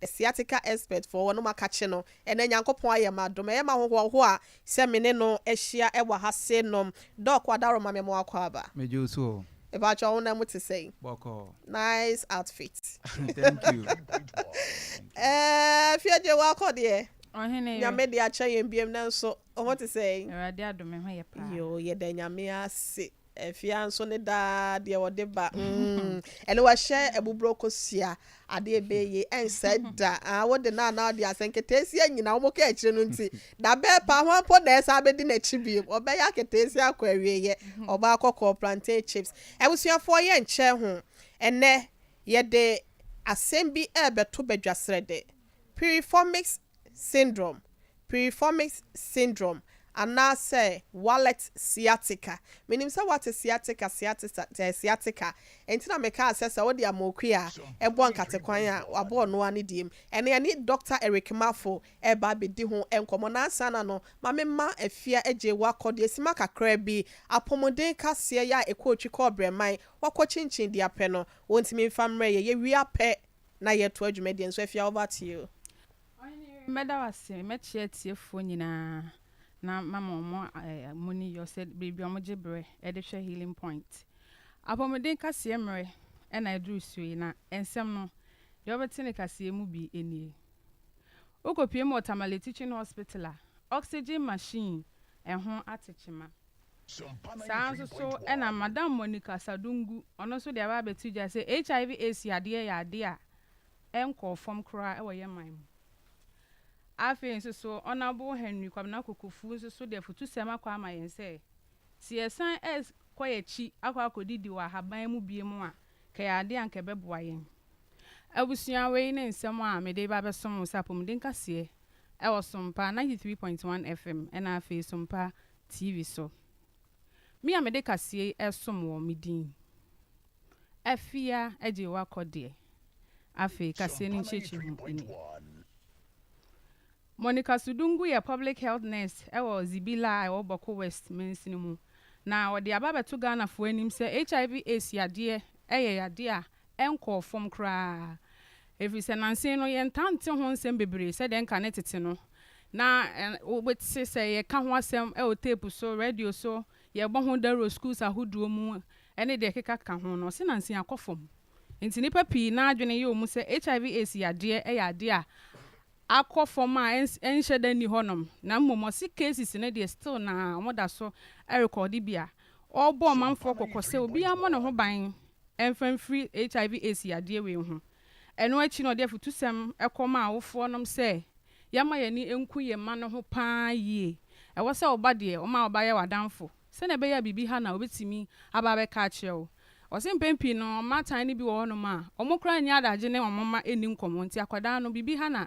the sciatica expert for one ma catch no and then yankopon ayema do me ma ho a se me ne no ehia e wa ha se nom doc wadaro ma me mo akwa aba mejo so about your own name to say boko nice outfit. Thank you. Fiaje wa ko de ohene nya me de acha yem biem na so what to say erade adome ho ye pa yo ye de nya me ase efia nso ne da de wo de ba ene wa hye ebubro kosia ade ebeye ense da wo de na de asenketesi anyina wo ka akire no nti da be pa ho po na esa be di na chibi obe ya ketesi akwa wieye oba akoko plantain chips ebusuafo ye nche ho ene ye de asembi ebeto badwasrede Pirifomis Syndrome and say wallet sciatica. Meaning so what is sciatica entina meka asesa wo dia mokuya ebo nkatekwanya abo no ani dim ene ani Dr. Eric Mafo eba bedi ho enkomo na sana no mamema afia eje wakode esima kakra bi apomoden kase ya ekotwi ko breman wakọ chinchin dia pe no wontimi mfamre ye wia pe na ye to adwumedien so afia over to you. Meda wase mechie tiefo nyina na mama mo money you said baby omojebre e de hwe healing point apomeden kase emre e na edru sui na ensem no de obetine kase mu bi enie okopie mo Tamale Teaching Hospital oxygen machine ho atechima sanso so e na Madam Monica Sadungu ono so de aba betija say HIV AIDS yade a enko form kra e wo yeman afi so Honorable Henry Kwabena Kokofu so de futu sema kwa ma yense CSN S kwayechi akwa akodidi wa haban mu bie mu a kayade anke beboa yen abusua we ne nsem a mede ba besom sapom den kase e wo Sompa 93.1 FM na afi Sompa TV so mi a mede kase esom wo midin afia eje wa kode afi kase ni nchechi hu ni Monica Sudungu ye public health nurse ewo Zibila ewo Boko West mensinimu na wodi ababa to Ghana fo anim se HIV AIDS yade yade a enko fom kra every senanse no ye ntante ho nsem bebre se den ka netete no na obetse se ye ka ho asem e o tape so radio so ye bo ho daro schools ahoduo mu ene de keka ka ho no senanse akofom enti nipa pi na adwene ye o mu se HIV AIDS yade a akofoma enhede ni honom na mmomosi cases ne de still na moda so record bia obo manfo kokose obi amo ne ho ban enfan free HIV AIDS yade we ho eno achi no de futusem ekoma awofo nom se yama yani enku ye ma no ho paa yie ewo se oba de o ma oba ye wadanfo se na be ya bibi ha na obetimi aba be ka kire o se mpempi no matan ni bi wo no ma omokra nya adaje ne omoma eni nkomo nti akwada no bibi ha na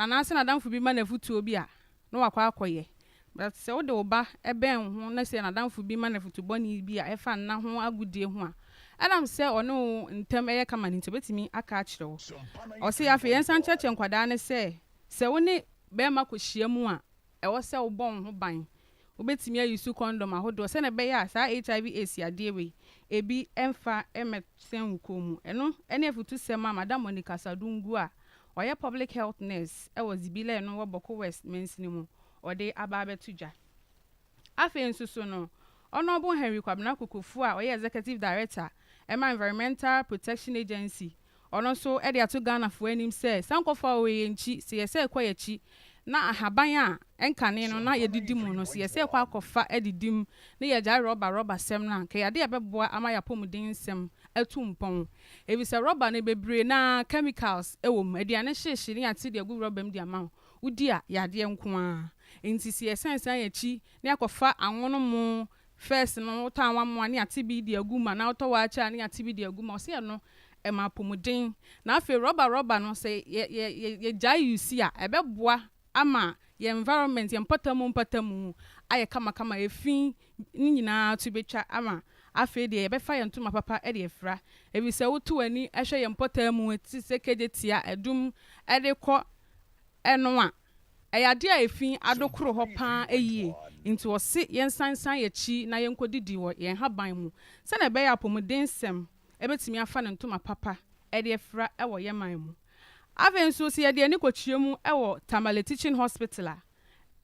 nase na damfo bi ma na futu obi a no wakwa akoye but se wo de oba eben ho na se na damfo bi ma na futu boni bi a efa na ho agudie ho a adam se ono ntem eye kama ni ntobetimi aka akire wo o se ya fe yensan cheche nkwada ne se wo ne be ma kohia mu a ewo se wo bon ho ban obetimi ayusu condom ahodo se na be ya sa HIV AIDS yade we ebi emfa emesen komu eno ene futu se ma Madam Monica Sadungu a oye public health nurse was Zibila no wo Boko West mensinimu ode ababe tuja afi nsusu no Honorable Henry Kwabena Kokofu a oye executive director Environmental Protection Agency ono so e de ato Ghana fo anim se sankofa we nchi se yese kwayechi na ahaban a enkane no na yedidi mu no se yese kwa akofa edidim na ye ja rubber sem na ke yade ebeboa ama ya pomudin sem atumpon ebi se rubber na bebre na chemicals ewom aduane hyehye ne ate de agu rubber mdi ama udi a yade nko a enti se yese san yachi na akofa anwono mu first no ta anwa ne ate bi de agu ma na oto wa acha ne ate bi de agu ma se no ema pomudin na afi rubber no se ye jai you see a ebeboa ama ye environment ye mpatamu aye kama efin nyina to betwa ama afi de ye befa ye ntoma papa e de efra ebi se wotu ani ehwe ye mpatamu eti se kejetia edum e de kọ eno a eyade a efin adokoro ho pa eyie nti wo se ye nsansan ye chi na ye nkodidi wo ye haban mu se na be ya pomuden sem ebetimi afa ne ntoma papa e de efra e wo ye man mu Avenso si yɛde ani kɔkyia mu ɛwɔ Tamale Teaching Hospital a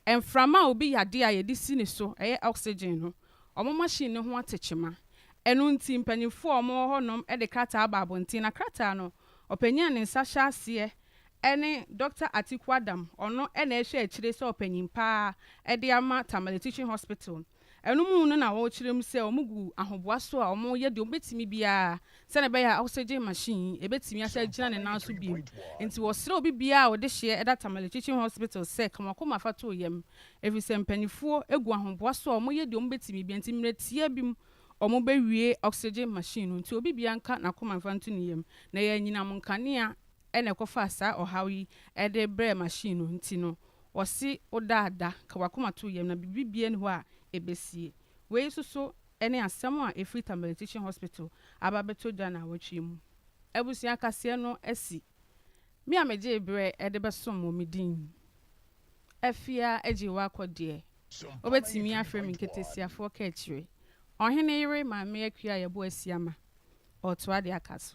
ɛmframa obi yade a yɛde si ne so ɛyɛ oxygen no ɔmo machine ne ho atechema ɛno nti mpanyinfo ɔmo hɔ nom ɛde krataa aba abɔnten na krataa no ɔpanyin ne nsa hyɛ aseɛ ɛne Dr. Atiku Adam ɔno ɛna ɛhwɛ akyire sɛ ɔpanyin paa ɛde ama Tamale Teaching Hospital ɛno mu no na wɔkyerɛ mu sɛ ɔmo gu ahoboa so a ɔmo yɛ de ɔbɛtumi bia sɛ na bɛyɛ oxygen machine ɛbɛtumi asa gyina ne nan so bi nti wɔsrɛ obi bia a ɔde hyeɛ ɛda Tamale Teaching Hospital sɛ kamakoma fa to yam efisɛ mpanyinfoɔ egu ahoboa so a ɔmo yɛ de ɔmbɛtumi bia nti mmeretia bi mu ɔmo bɛwie oxygen machine no nti obi bia nka nakoma fa nto ne yam na yɛ nyinam nkanea ɛna ɛkɔfa saa ɔhaw yi ɛde brɛ machine no nti no wɔsi odaada kawakoma to yam na bibibie ne hɔ a ebesie wei soso ɛne asɛm a efiri Tamale Teaching Hospital aba beto da na wɔtwe mu abusua kaseɛ no asi me a megye brɛ ɛde bɛsom wɔ me din afia agye wakɔdeɛ obetimi afrɛ me nketesiafoɔ ka akyire ɔhene yere maame akua yɛbɔ asiama ɔtoa de akaso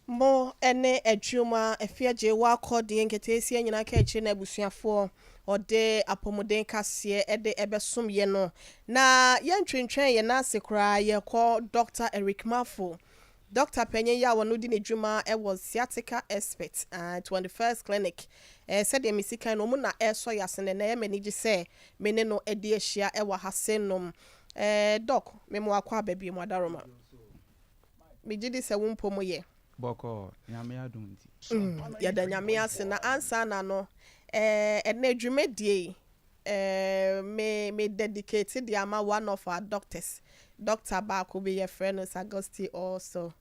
mo ene adwuma afia wakɔdeɛ nketesia nyina ka akyire na abusuafoɔ ode apomoden kase ede ebesom ye no na yentwentwen ye na asekra ye call Dr. Eric Mafo Dr. Penye ya wono di nedwuma was sciatica expert 21st Clinc said the misika no mu na so yasene na ye manage se mene no edi ahia wa hasenom doc memo akwa baby mo adaroma me gidi se wo mpomo ye boko nyame adum nti ya da nyame ase na ansa na no ene dwumedie me dedicated the ama one of our doctors Dr. Baako be your friend is Augusti also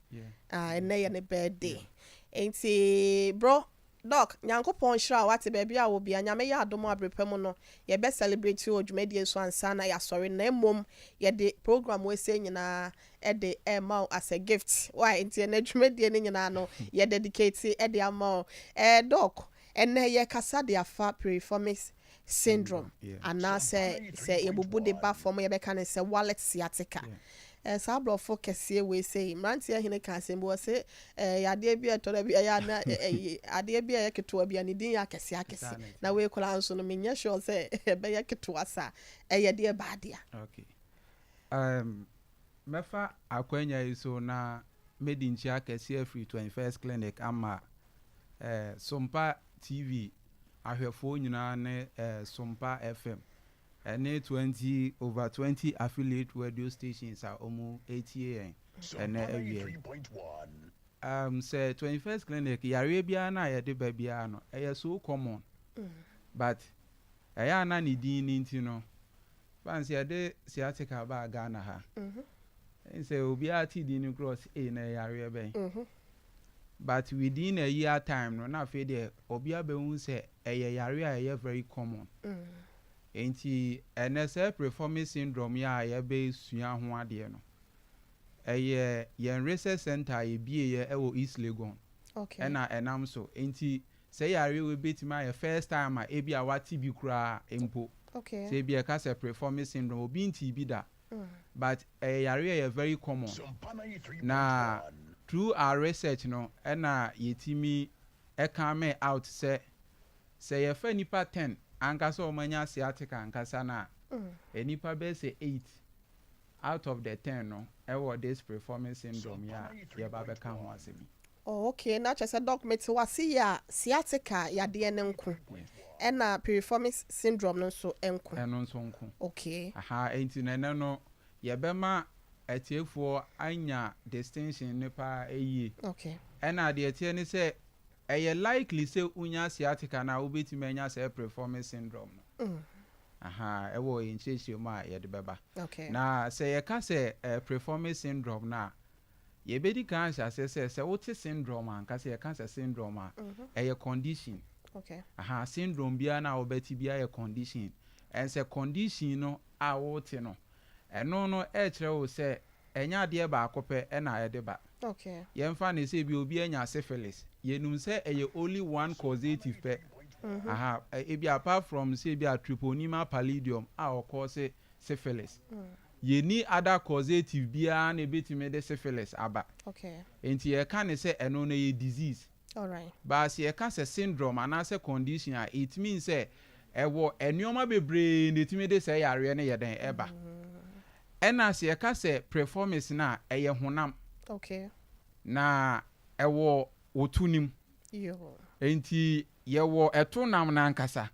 ene ye ne birthday enti bro doc nyankopon hira wate baby a wo bia nyame ya adom abrepam no ye be celebrate o dwumedie so ansa na ya sorry na mom ye de program we say nyina e de emma as a gift why enti ene dwumedie ne nyina no ye dedicate e de ama doc ene ye kasa de afa Pirifomis Syndrome ana se yebubu de ba form ye be kan se wallet sciatica sa blofo kese we say mrantie hene kan se bo se ade bia to da bia ya na ade bia ye keto bia ne din ya kese akese na we kola nso no menye sure se be ye keto asa ye de ba dia okay mefa akwanya iso na medinchi akese free 21st Clinc ama Sompa TV ahwefo nyina ne Sompa FM ene 20 affiliate radio stations are almost 80 and every say 21st Clinc yare bia na ye de ba bia no so common but eya na ni din ni ntino fancy ye de sciatica ba Ghana ha say obi ati din cross na yare ben but within a year time no na fe de obi abehun say yare a very common enti NSA Pirifomis Syndrome ya be sua ho ade no yen research center ye bie wo East Legon okay na enam so enti say yare we betima ye first time a bia wati bi kura empo okay say bia ka say Pirifomis Syndrome obi nti bi da but yare ye very common na through our research no na yetimi come out say ye fa nipa 10 ankasa omanya sciatica ankasa na enipa be say 8 out of the 10 no this Pirifomis Syndrome ya ba be kan ho asemi oh okay na chese document wasi ya sciatica ya de ne nko na Pirifomis Syndrome no so enko eno so nko okay aha enti na no ye be ma etiefo anya distinction ne pa eyi okay na de etie ni say likely say unya sciatica na obetime anya say Pirifomis Syndrome no aha ewo inchechie ma ye de beba okay na say ye ka say Pirifomis Syndrome na ye bedi kan say wote syndrome anka say ye ka say syndrome a condition okay aha syndrome bia na obeti bia ye condition and say condition no a wote no eno no kire wo say enya de ba akopɛ na ye ba okay yemfa ne say bi obi anya syphilis yenum say only one causative pe aha ebi apart from say bi a treponema pallidum a cause syphilis yeni other causative bia na betime de syphilis aba okay enti ye kan say eno no ye disease All right. But ye ka say syndrome and as a condition, it means say ewo enioma bebre netimi de say yare ne yeden eba. Ena se ye ka say Pirifomis na eye honam. Okay. Na ewo otunim. Yo. Enti yewo etonam na nkasa.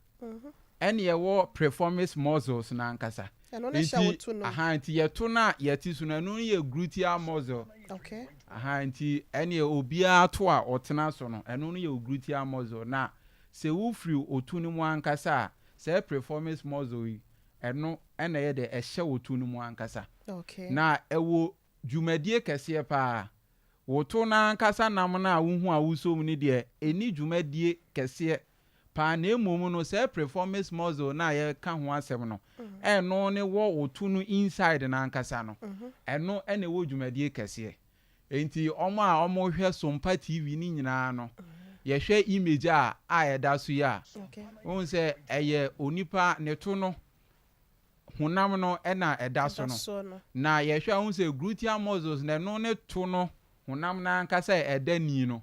En yewo Pirifomis muscles na nkasa. Enti yeto na yeti so na no ye gluteal muscle. Okay. Enti ene obia to a otena so no eno no ye gluteal muscle na se wo free otunim ankasa se Pirifomis muscle yi eno ene ye de ehye otunim ankasa. Okay. Na ewo dwumadie kese pa woto na ankasa nam na wohu a wusom ni de eni dwumadie kese pa na emom no se Pirifomis muscle na ye ka ho asem no eno ne wo otunu inside na ankasa no eno ene wo dwumadie kese. Enti omo hwe Sompa TV ni nyina no ye hwe image a eda so ya won se eye onipa ne to no honam no ena eda so no na ye hwe won se gluteal muscles na no ne to no honam na ankasa eda ni no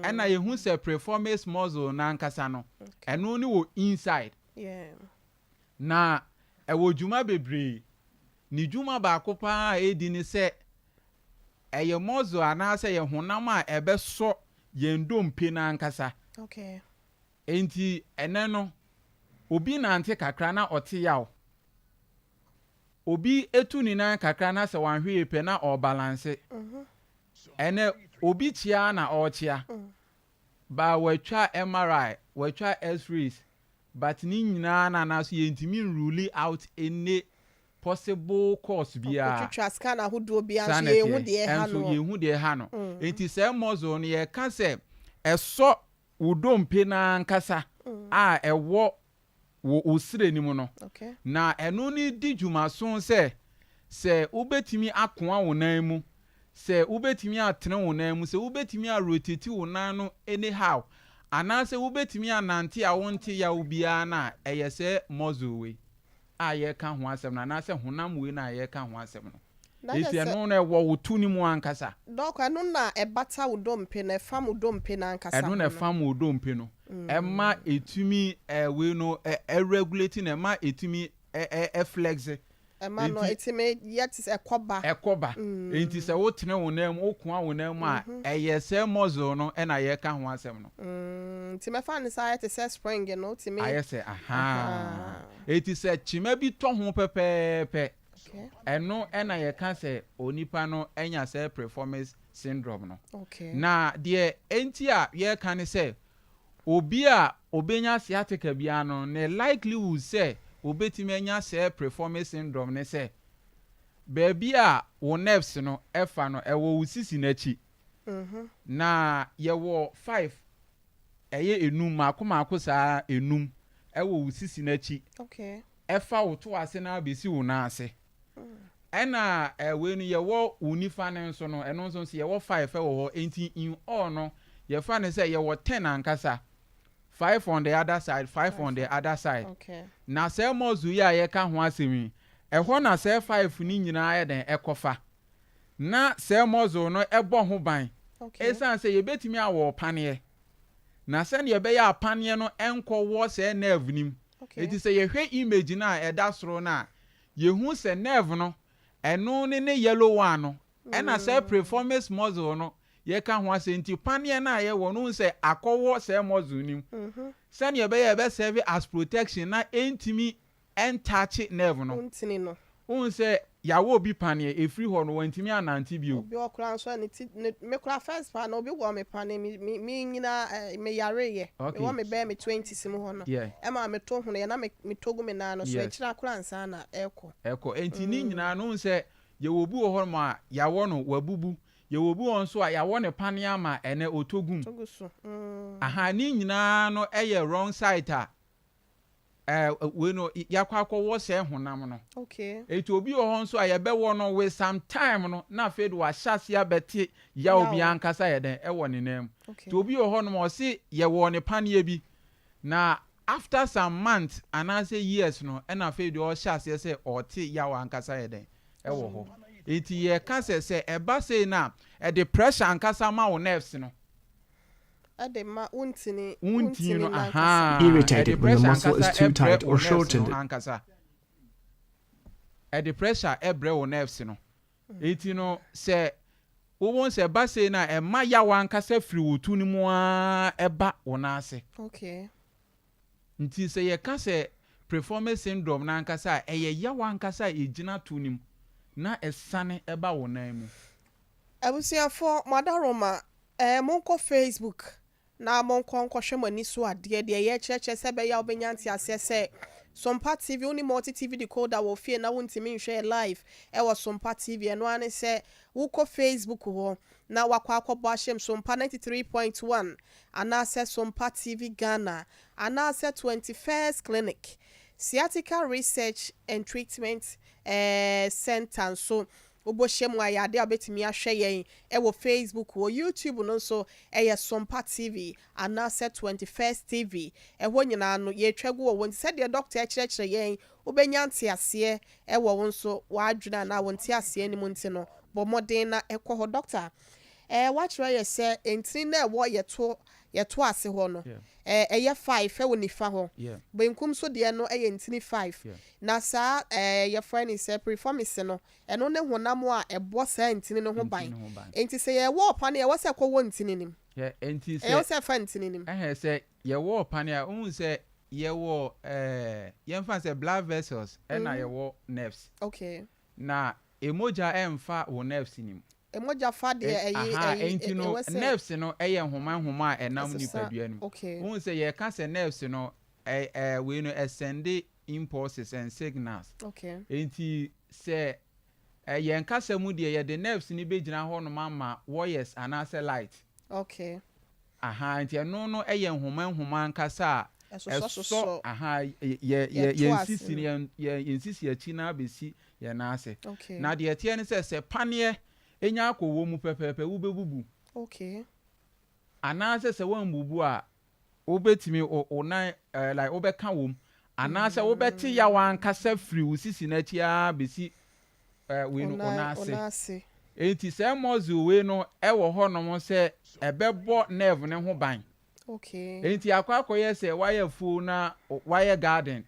ena ye hu se Pirifomis muscle na ankasa no eno ni wo inside na ewo dwuma bebre ni dwuma ba kopa edi ni se eye mozo anase ye honam a ebe so ye ndompe na nkasa. Okay. Enti ene no obi na ante kakra na ote yaw. Obi etu ni na kakra na se wanhwe epe na o balance. Ene obi chia na o chia. Ba watwa MRI, watwa X-rays, but ni nyina na so ye ntimi rule out any possible cause bia twitwa scan ahodo bia so ye hu de ha no ye hu de ha no enti se mozo no ye ka se eso wodompe na nkasa a ewo wo osire ni mu no na eno ni di dwumaso se ubetimi akoa wonan mu se ubetimi atene wonan mu se ubetimi a rotate wonan no anyhow anase ubetimi anante a wonte ya obia na eye se mozo we aye ka ho asem na se honam we na aye ka ho asem no esi eno na wo wotuni mu ankasa dok eno na ebata wodompe na fam wodompe na ankasa eno na fam wodompe no ema etumi we no regulate na ema etumi flex ema no etime yet is ekoba enti se wotene wonam okua wonam a eye se muzzle no na aye ka ho asem no time fa ne sa yet se spring no time aye se eti se chima bi to ho pepepe eno na ye ka se onipa no enya se Pirifomis syndrome no na de enti a ye ka ne se obi a obenya sciatica bia no ne likelihood se obetimi enya se Pirifomis syndrome ne se baby a wo nerves no efa no ewo usisi na chi na ye wo 5 eye enum makomako saa enum ewo usisi na chi efa wo to ase na besi wo na ase ena we no ye wo unifa ne nso no eno nso ye wo 5 ewo ho enti in all no ye fa ne se ye wo 10 ankasa 5 on the other side 5 on the other side na se mozu ya ye ka ho asemi ehwo na se 5 ni nyina ye den ekofa na se mozu no ebo ho ban esan se ye betimi awo pane na se ne ye be ya pane no enko wo se nerve nim eti se ye hwe image na eda soro na ye hu se nerve no eno ne yellow one no ena se Pirifomis muscle no ye ka ho asenti pane na ye wo no se akowo se muscle nim se ne ye be serve as protection na entimi entouch nerve no ntini no se yawo obi pane efri ho no wantimi ananti bio obi okura so ne me kura first pa na obi wo me pane mi nyina me yare ye me wo me be me 20 sim ho no e ma me to ho no ye na me togu me na no so e kira kura nsa na eko enti ni nyina no se ye wo bu ho ma yawo no wabubu ye wo bu on so a yawo ne pane ama ene otogum toguso aha ni nyina no eye wrong side a we no yakwakwo wo se honam no eti obi ho nso ayebe wo no we sometime no na fe do ahase abete ya obi ankasa ye den ewo ne nam ti obi ho no mo se ye wo ne pane bi na after some months anase years no na fe do ahase se ote ya wa ankasa ye den ewo ho eti ye ka se eba se na e the pressure ankasa ma wo nerves no Adema untini no nankasa. aha Irritated when the muscle is too tight or shortened. Ankasa the pressure ebre o nerves no eti no se wo won se ba se na e ma ya wankasa firi wotu ni mu a eba wona ase. Okay. Nti se ye ka se Pirifomis Syndrom na ankasa eye ya wankasa ejina tu nim na esane eba wona mu. Abusiafo madaroma monko Facebook na monko hwehwe mani so ade de ye cheche se be ya obenya nti ase se Sompa TV uni multi TV decoder wo fie na wontimi nhwe live wo Sompa TV eno ane se wuko Facebook ho na wakwa akobo ahyem Sompa 93.1 ana se Sompa TV Ghana ana se 21st Clinc Sciatica Research and Treatment Center so obohyem ayade abetimi ahwe yen wo Facebook wo YouTube no so Sompa TV ana se 21st TV ho nyina no ye twego wo nti de doctor akirekire yen obenya ntiase wo won so wadwena na wonti ase ni munti no bomoden na ekoho doctor watchra ye se entini na wo yeto ase ho no 5 wo nifa ho benkum so de no entini 5 na sa ye friend is Pirifomis no eno ne honam a ebo sa entini no ho ban enti se ye wo pa na ye wo se ko wo entini nim enti se ye wo se fa entini nim se ye wo pa na un se ye wo ye mfa se blood vessels na ye wo nerves. Okay. Na emoja emfa wo nerves nim emoja fa de enti no nerves no homa enam nipadua nim. Un se ye ka se nerves no we no send impulses and signals. Okay. Enti se ye nkasa mu de ye the nerves ni begina ho no mama wires anase light. Okay. Enti no homa nkasa so ye insisi achi na besi ye na ase. Na de tie ne se pane enya akowo mu pepepe wo bebubu. Okay. Anase se wan bubu a obetimi onan like obeka wom anase obeti ya wan kasa free usisi na chi a besi we no onase. Enti se mozu we no ewo ho no mo se ebebo nerve ne ho ban. Okay. Enti akwakoye se wire fu na wire garden.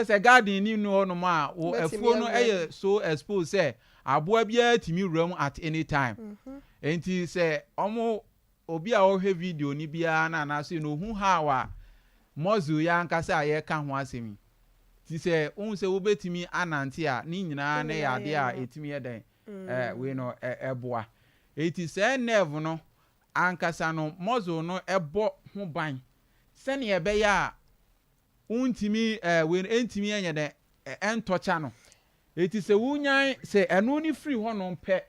Se garden ni no no ma wo afu no so expose se aboa bia timi ram at any time. Enti se omo obi a wo hwe video ni bia na so no hu hawa mozu ya nkasa ye ka ho asemi. Ti se se wo betimi anante a ni nyina na ya de a etimi ye den we no eboa. Enti se nerve no ankasa no mozo no ebo ho ban se ne ebe ya untimi we entimi anya de entocha no eti se wunyan se eno ni free ho no mpe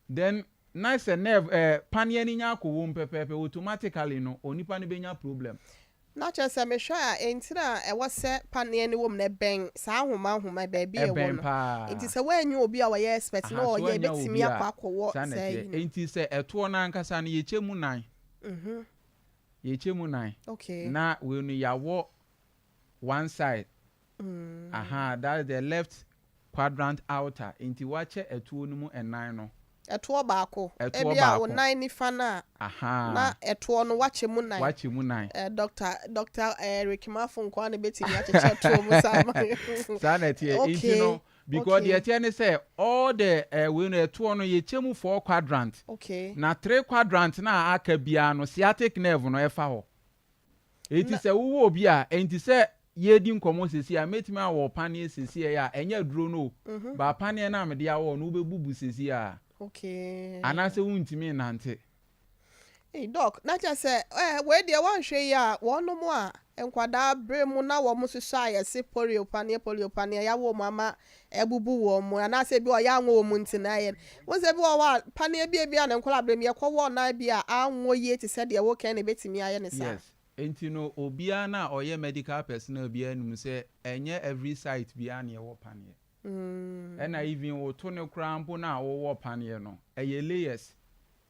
then nice nerve panie ni nya akowo mpepepe automatically no onipa ne benya problem na chese me hwa entina wose panie ni wom na ben sa homa ba bia ewo no enti se wanyu obi a wo expert na o ye betimi akwakowo say enti se eto na ankasa na yechemu nan yechemu nan okay na we no yawo one side that is the left quadrant outer enti wache eto no mu enan no eto baako ebia wo nan ni fa na na eto no wache mu nan Dr. Eric Mafon na betimi acheche eto mu sama sanity enti no because the ten say all the we no eto no ye chemu 4 quadrant na 3 quadrant na aka bia no sciatic nerve no efa ho enti se wo obi a enti se ye di nkomo sesi a metimi awo pane sesi ya enya duro no ba pane na me dia wo no bebubu sesi a anase wuntimi nante doc na cha se we dia wan hwe ya wono mu a enkwada bremu na wo mu soso ayese poliopania ya wo mama ebubu wo mu anase bi o ya nwo wo mu ntina ye wo se bi o wa pane bia na enkwala bremu ye kwo wo na bia anwo ye ti se de wo kan na betimi aye ne sa. Yes. Enti no obia na oye medical personnel bia num se enye every site bia na ye wo pane. And I even wo to ne krampo na wo pane no eye layers.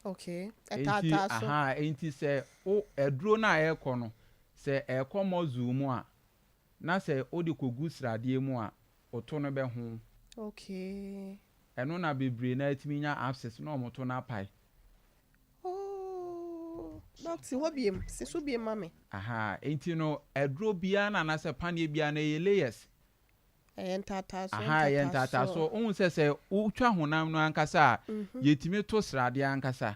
Okay. Etata so. Enti se o eduro na ekọ no se ekọ mozu mu a na se odi kogu srade mu a oto no be ho. Okay. Eno na bebre na atimi nya abscess na omoto na pai. doctor what be se so be mame aha enti no edro bia na se pane bia na ye layers entata so aha entata so on se utwa honam no ankasa yetimi to srade ankasa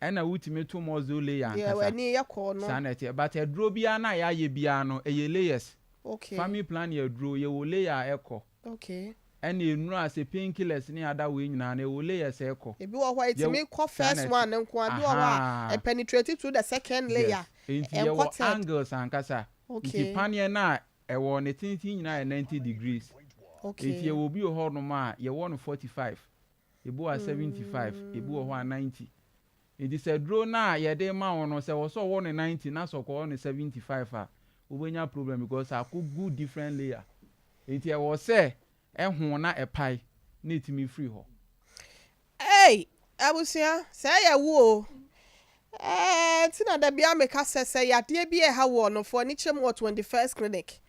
ena wutimi to mozo layer ankasa yeah wani yakọ no sanete but edro bia na ya ye bia no ye layers okay family plan ye edro ye wo layer ekọ okay ena enuru ase painkillers ni ada we nyina na wo layers ekọ ebi wo hwa itimi ko first one nko adu wa penetrate to the second layer enti ye wo angles ankasa nti pane na ewo ne tintin nyina 90 degrees okay if you will be ho no ma ye won 45 ebu a 75 ebu ho a 90 it is a draw na ye dey ma won se wo so won 90 na so ko won 75 a obenya problem because I could go different layer it ye wo say ehun na epai na itimi free ho hey abusia say ye wo tina da bia meka sese ya de bia ha wo no for ni chem 21st Clinc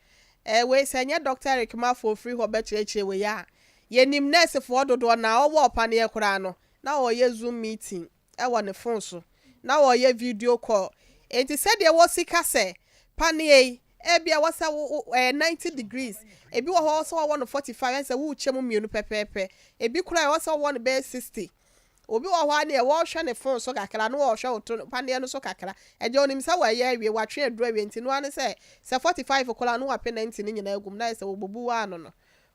we senya Dr. Eric ma for free ho becheche we ya yenim nurse for dodo na owo pane ye kura no na wo ye Zoom meeting wo ne phone so na wo ye video call enti said ye wo sika se pane bia wo sa 90 degrees ebi wo ho so wo 45 and say wo chem mienu pepepe ebi kura wo so wo be 60 obi wo hwa na wo hwe ne phone so kakra no wo hwe oto pane no so kakra eje onim sa wa ye awie wa twe adura wie ntinu ane se 45 kola no wa pe 90 ni nyina agum na se wo bobu wa no no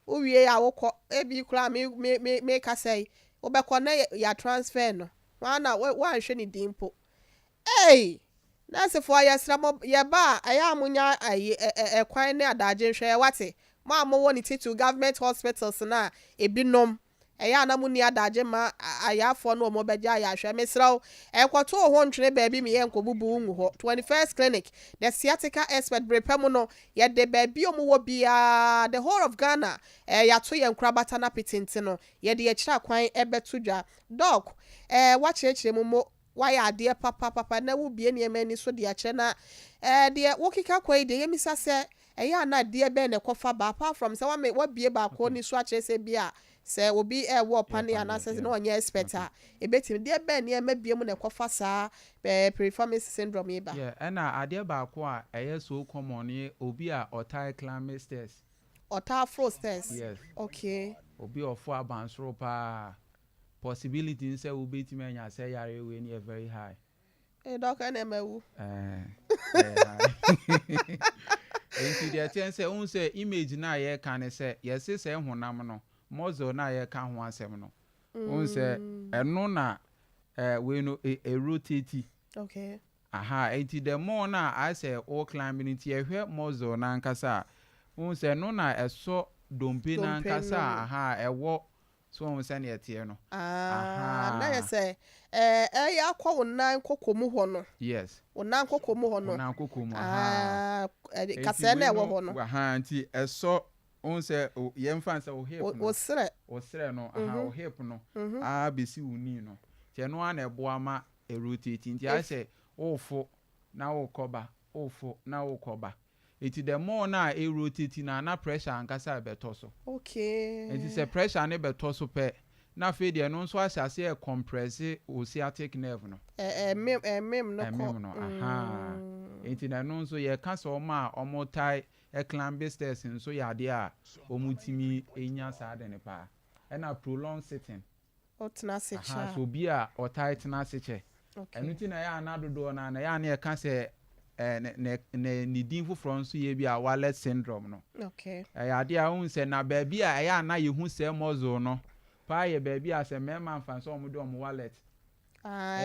owie ya wo ebi kura me ka sei wo be ko na ya transfer no wa na wa hwe ni dimpo hey na se fo ya sra mo ye ba aya amunya kwan ne adaje hwe wate ma mo woni titu government hospitals na ebinom eya na muni adaje ma ayafo no mo beja ya hwe mesraw ekwoto ho ntwene baabi me ye nkobubu unwu ho 21st Clinc the sciatica expert brepam no ye de baabi omo bia the whole of Ghana ya to ye nkrabata na pitinte no ye de ye kira kwan ebetudwa doc wa chirechire mo why ade papa na wo bie ne mani so de akye na de wo kika kwai de yemisa se eya na de be ne kofa ba apart from se wa bie ba ko ni so akye se bia se obi wo pane anase no onye expert a ebetim de be ne ma bie mu ne kofa saa Pirifomis Syndrom eba yeah na ade ba ko a eye so common obi a otai climate stairs otai frost stairs yes okay obi ofo abansoro pa possibility say we bet me anya say yare we ni very high doc na mewu enti the ten say un say image na ye kan say yes say honam no muzzle na ye kan ho asem no un say eno na we no a rotate okay aha enti the more na I say all climbing into ye hwe muzzle na nkasa un say no na eso dompe na nkasa aha ewo so on say na tie no na ye say ya kwa wonan kokomu ho no yes wonan kokomu ho no wonan kokomu aha kase na ewo ho no aha nti eso on say ye mfa say o hip no o sere no aha o hip no besi wuni no tie no ana ebo ama rotate nti I say ofo na wo koba ofo na wo koba iti the more na rotate na pressure ankasa beto so okay iti se pressure ne beto so pe na fe de no so asase e compress o sciatic nerve no mem no aha iti na no so ye ka so ma omotai e climb stairs so ya de a omutimi enya sa de ne pa e na prolonged sitting otna secha aha so bi a otai tna seche enuti na ya na dodo na ya na e ka se ne din foforo nso ye bi a wallet syndrome no okay ya de a hun se na baabi a ya na ye hu se muzzle no pa ye baabi a se mema mfa so omo de omo wallet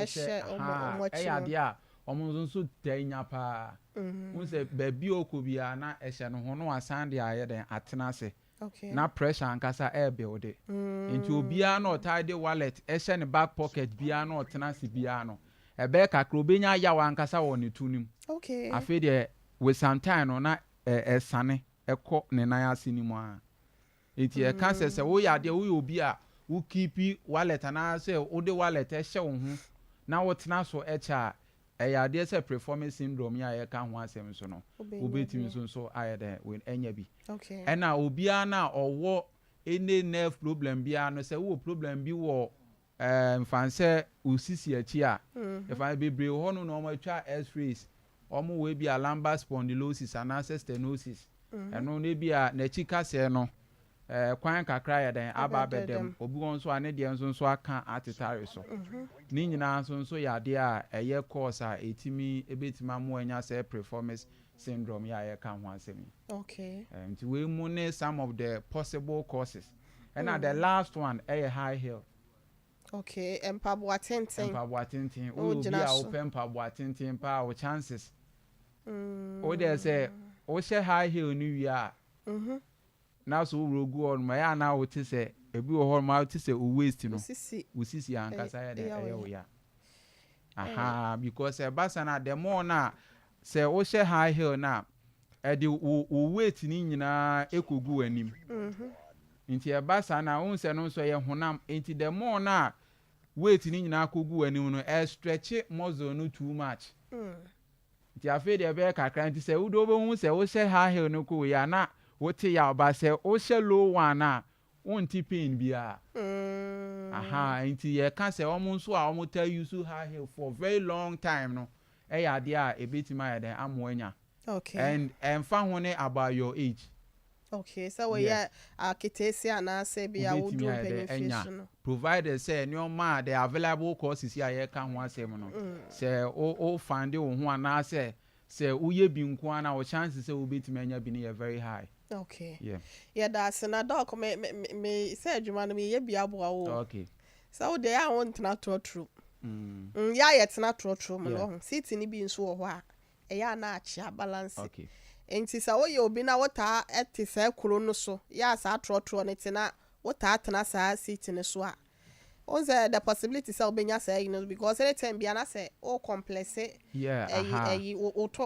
she omo chi ya de a omo nso tanya pa hun se baabi okobi a na ehye no ho no asan de aye den atena se okay na pressure ankasa air build into obia na otai wallet ehye ne back pocket bia na otena se bia no ebe kakra obenya ya wankasa wo ne tunim okay afi de with some time no na esane ekọ ne nan ase ni mu a enti e ka se wo ya de wo obi a wo keep wallet na se wo de wallet ehye wo hu na wo tena so echa ya de se Pirifomis Syndrome ya ye ka ho asem so no obetimi so aye de we enya bi okay ena obi a na owo any nerve problem bia no se wo problem bi wo mfanse usisi achi a if bebre ho no no matwa x-rays omo we bi a lumbar spondylosis and stenosis eno ne bi a na chi kase no kwan kakra ya den aba bedem obi won so ane de nso aka atitare so ni nyina nso ya de a eye course a etimi ebetima mo anya say Pirifomis Syndrome ya ye kan ho asemi. Okay. Nti we mu ne some of the possible causes. And the last one a high heel. Okay, empabwa tenten. O bi a open pabwa tenten pa o chances. O dey say o she high heel ni wi a. Now so rogu on my ya na o ti say ebi wo ho ma ti say o waste no. Usisi ankasa ya dey o ya. Aha, because basa na the more na say o she high heel na e di o weight ni nyina ekogu anim. Inti basa na unse no so ye honam inti the more na weight ni nyina kogu anim no stretch muscle no too much. Inti afi de be kakra inti say udo be hu say o she high heel no ko ya na wote ya ba say o she low one na unti pain bia. Aha, inti ye kan say omo so a omo tell you so high heel for very long time no e ya de a ebetima ya den amoanya. Okay. And fa ho ne about your age. Okay, so we are architecture and say be a wood penetration. Provided say no ma the available courses here ye kan ho asem no. Say o find wo ho ana say uye bi nko ana o chances say obetimi anya bi ne very high. Okay. Yeah. Yeah, that's na doc me say adwuma no me ye bi aboa wo. Okay. So they are want na true. Yeah, yet na true mo. City ni bi nso wo ho a. E ya na achia balance. Okay. Enti sa wo ye obi na wota ete sa kuro no so ya sa trotro ne tena wota atena sa seat ne so a onze the possibility sa obenya sa because anytime bia na say o complex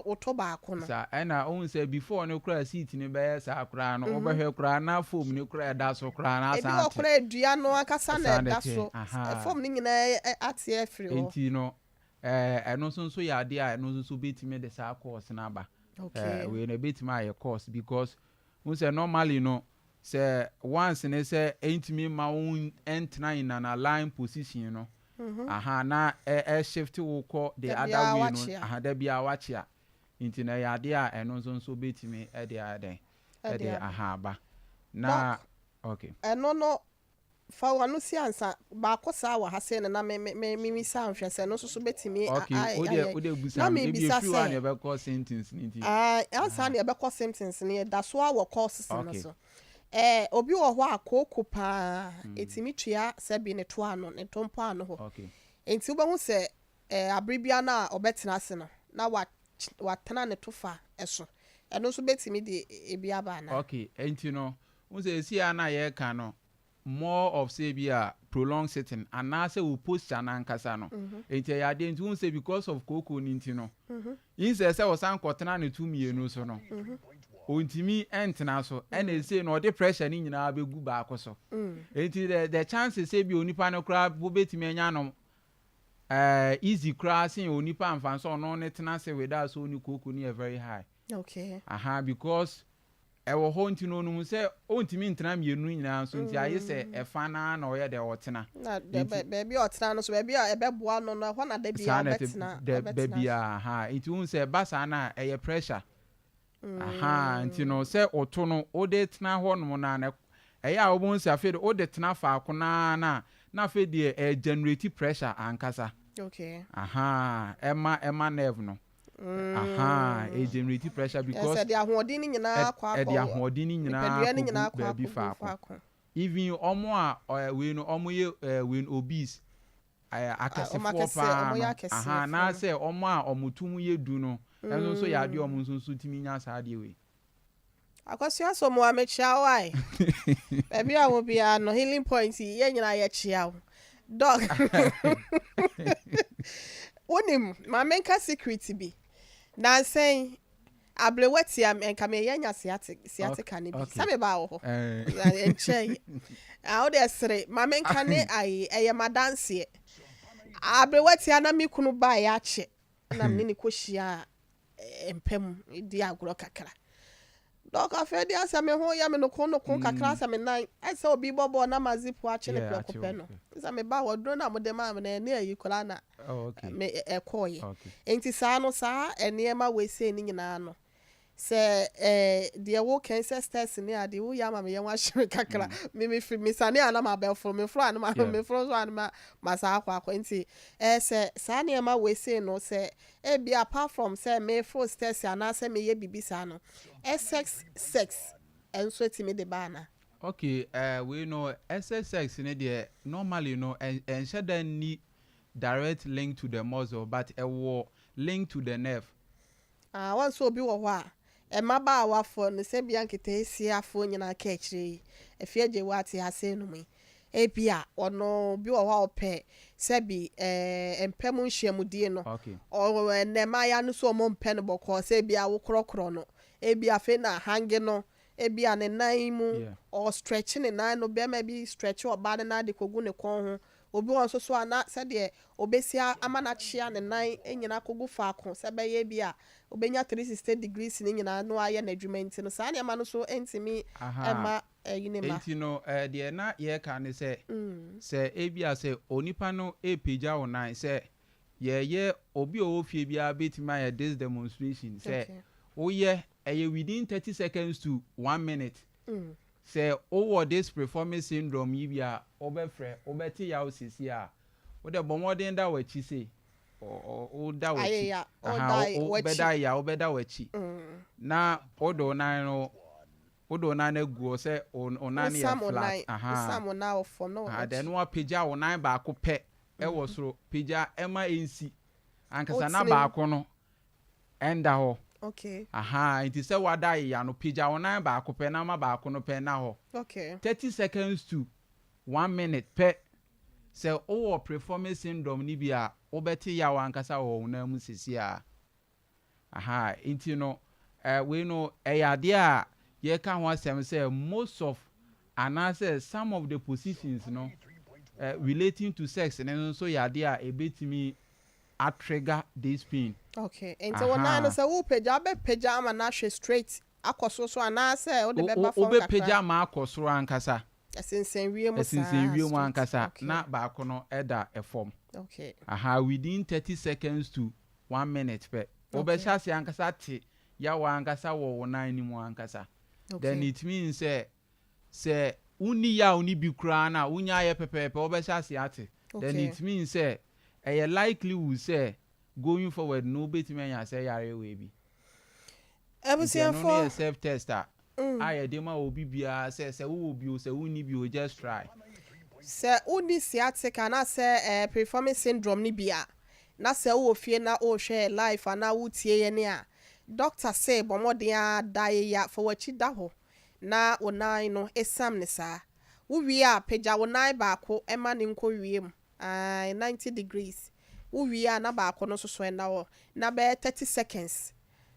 oto ba ko no sa na onse before no kura seat ne be sa kura no obehwe kura na foam ne kura da so kura na asante e bi okura edua no akasa na da so foam ni nyina ate afiri o enti no eno so ya de a eno so betime de sa course na ba. Okay. We in a bit my course because we say normally no say once and say ain't me my own entry in an aligned position, you know. Aha na shift will call the other way no. Aha there be a watch ya. Into na ya dia and also bit me at the other. Aha ba. Na okay. No. Fa wanu si ansa ba ko sa wa ha se na me sa anhwe se no so betimi o de busa me bi efi wa na be call sentence ni ti ansa na be call sentence ni da so awo courses no so obi wo ho akoko pa etimi tua se bi ne to ano ne tompo ano ho okay enti wo be hu se abribia na obetena ase no na wa tena ne tofa eso eno so betimi de ebia ba na okay enti no wo se si ana ye ka no more of say be a prolonged sitting and now say we posture na nkasa no enti ya de nti say because of koko ninti no in say was an kotena ne 2 mienu so no ontimi entena so and say no the pressure ni nyina begu ba akoso enti the chances say be onipa no kra bo betimi anya no easy crossing onipa amfa so no ne tena say without so ni koko ni very high. Okay. Aha, because ewo ho nti no nu se ontimi ntena mienu nyina so nti aye se efa na na oye de otena na baby otena no so baby a ebeboa no na ho na da bia betena baby aha nti un se basa na eye pressure aha nti no se oto no ode tena ho no na eye a obun se afi de ode tena fa ko na afi de generate pressure ankasa. Okay. Aha ema nerve no aha a generate pressure because the ahoɔden ni nyina akwa the ahoɔden ni nyina akwa baby fa even omo a we no omo ye we obese akasefo pa aha na say omo a omotum ye du no enso so ya de omo nso timi nya sa de we akwasua so mo amechia wai baby a wo bia no healing point ye nyina ye chia dog wonim ma menka secret bi na say ablewati am enka me yanya siatica ne bi sabe ba wo enche a de sere ma menka ne eye madanse ablewati ana mi kunu ba ya che na me ne kohia empem di agro kakra Dog afedi asa me ho ya me no kon kakra asa me nan asa obi bobo na mazipu a chene preko pe no asa me ba wodro na mo de ma me na e yi kola na me ekoye enti sa no sa enema we se ni nyina no se de wo cancer stairs ni ade wo ya ma me ye wa hwe kakra me sane ana ma be fo me fro ana ma me fro so ana ma sa akwa enti se sa ne ma we se no se e bi apart from say me fro stairs ana se me ye bibisa no sex enso ti me de bana okay we know SSX in there normally and shada ni direct link to the muscle but a link to the nerve one so bi wo ho a e maba wa fo no se bia nkete esia fo nyina ka akire e fie je wate ase no mi e bia ono bi wo ho ope se bi empem nhyiamudie no o enema ya no so mo mpe no boko se bia wo krokro no e bia fe na hange no e bia ne nan mu or stretching ne nan no be ma bi stretch o ba na de kogu ne kon ho obi won so ana se de obesia amana chia ne nan enyina kogu fa akon se be ye bia obenya 360 degrees ni nyina no aye na adwumenti no sa ne ma no so entimi ema yinema enti no de na ye ka ne se e bia se onipa no e pagya onan se ye obi o fie bia betima ye this demonstration se oye within 30 seconds to 1 minute say over this Pirifomis Syndrome yibia obefre obeti ya osisi a wo de bomodin da wachi say o da wachi obeda wachi na odo nan egu say onan ya flat sam na ofom no then wa pagya onan ba ko pe e wo soro pagya ema ensi ankasa na ba ko no enda ho okay it is say wada ya no pagya onan ba ko pe na ma ba ko no pe na ho okay 30 seconds to 1 minute pe say o Pirifomis Syndrome ni bia obeti ya wankasa wo na mu sisi a inti no we know eyade a ye ka ho asem say most of and say some of the positions relating to sex and so yade a ebetimi a trigger this pain. Okay. And so when I say who pajama na straight akoso so ana say o de beba fon kakra. Obe pajama akoso ankasa. Esensen wie mu ankasa na ba ko no eda e form. Okay. Within 30 seconds to 1 minute pe. Obe chase ankasa te ya wa ankasa wo nan ni mu ankasa. Then it means say uni ya uni bi kura na unya ye pepepe obe chase ate. Then it means say likely will say going forward no betime ya say yare we bi ebusia for no self tester I dey ma obi bia say wo obi o say uni bi o just try say uni sciatica na say Pirifomis Syndrome ni bia na say wo fie na o hwe life na wo tie ye ne a doctor say bomodin a dai ya for wachi da ho na onan no esam ne sa wo wi a pagya onan ba ko ema ne nko wiem 90 degrees we are na ba akono so so na wo na be 30 seconds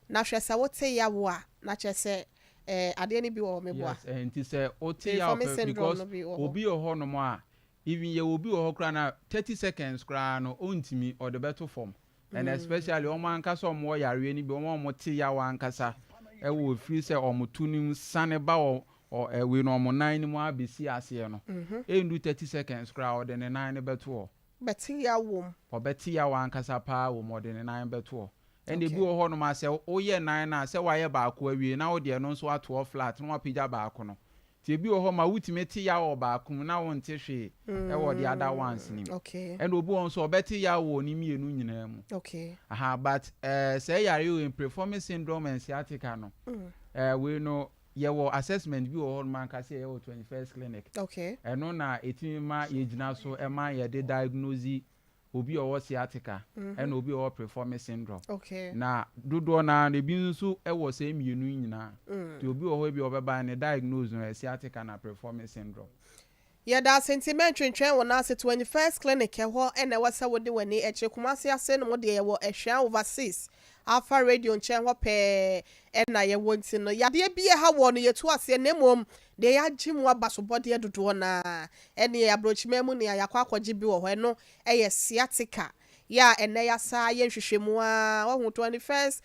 na hwese wote ya wo a na chese ade ni bi wo me boa yes enti say ote ya because obi o no mo a even ye obi o kra na 30 seconds kra no ontimi or the better form and especially o man kasa o mo yare ni bi o mo te ya wa nkasa e wo free say o mo tunim sane ba o we no mo nan ni mo abesi ase no endu 30 seconds kra o de ne nan ne beto beti ya wom obeti ya wa nkasa pa wo mo de ne nan beto and ebi wo ho no ma say o ye nan na say wa ye ba ko awie na wo de no so ato flat no apija ba ko no ti ebi wo ho ma wutime ti ya wo ba ko na wo nte hwe e wo the other ones ni okay and obi won so obeti ya wo ni mienu nyina mu okay but say yare you in Pirifomis Syndrome and sciatica no we know yewo assessment bi wo man ka say yewo 21st Clinc okay eno na etimi ma yegina so e ma ye de diagnose obi owo sciatica and obi owo Pirifomis Syndrome okay na dodo na ne bi nso e wo say mienu nyina ti obi owo bi obeba ne diagnose no sciatica na Pirifomis Syndrome da sentiment twentwen wo na 21st Clinc ho ene wasa wode wani eche kumase ase no de ye wo ehwa overseas Alpha Radio nchen ho pe ena ye wonti no yade bie ha wo no yetu ase ne mom de ya gimu abaso bode dodo na ene ya brochima mu ne yakwa akwaji bi wo ho no eye sciatica ya ene ya sa ye hwehwemu a wo 21st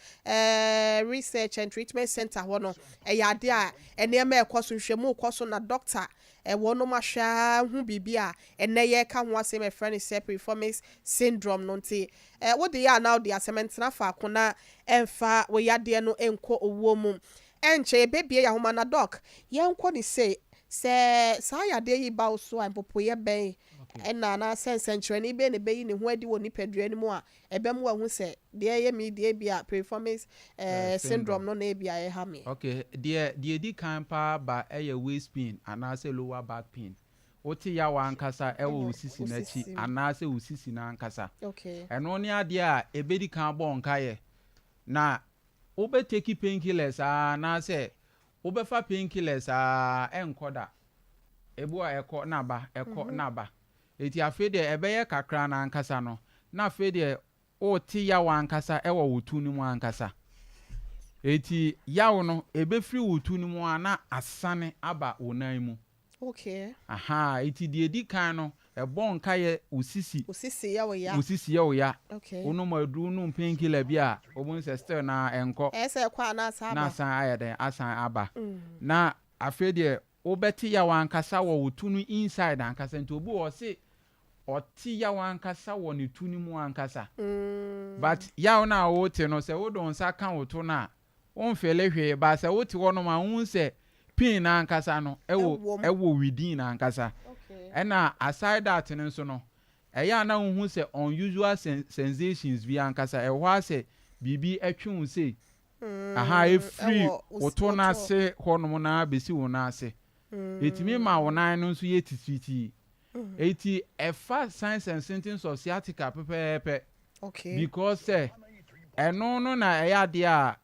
Research and Treatment Center ho no ya de a ene ma ekoso hwehwemu koso na doctor wono ma hwa hu bibia ene ye ka ho asem e friend is Pirifomis Syndrome no nti wo de ya now de asementena fa akona emfa wo ya de no enko owo mu enche bebie ya homa na doc ye enko ni say sa ya de yi ba so ampopo ye ben na sense ni be ne be yi ne ho adi wo nipadua ni mu a ebe mu hu se de ye mi de bia Pirifomis syndrome no na bia ye ha me. Okay, de di kan pa ba waist pain anase lower back pain. Oti ya wa ankasa wo usisi na chi anase usisi na ankasa. Okay. Eno ne ade a ebe di kan bo nka ye. Na obe take painkillers anase obe fa painkillers enkoda. Ebu a ekọ na ba. Eti afi de ebe ye kakra na ankasa no. Na afi de oti ya wa ankasa wo wotu ni mu ankasa. Eti yawo no ebe free wotu ni mu ana asane aba onan mu. Okay. Aha, eti de edi kan no ebo nka ye usisi ya wo ya. Okay. Ono madu no painkiller bia obun se still na enko. Ese kwa na asa aba. Na asan ayede asan aba. Na afi de obeti ya wa ankasa wo wotu no inside ankasa nti obu wo se oti ya wa ankasa wo ne tu ni mu ankasa. But ya na wo te no se wo don sa kan woto na on fele hwe ba se wo te wo no ma hun se pin na ankasa no ewo within na ankasa. Okay. Ena aside that nso no eya na hun se unusual sensations bi ankasa e ho ase bibi atwe se aha e free woto na se honom na besi wo na ase. Etimi ma wo nan no nso ye tititi. Eti efa signs and symptoms of sciatica pepepe. Okay. Because eno no na eya de a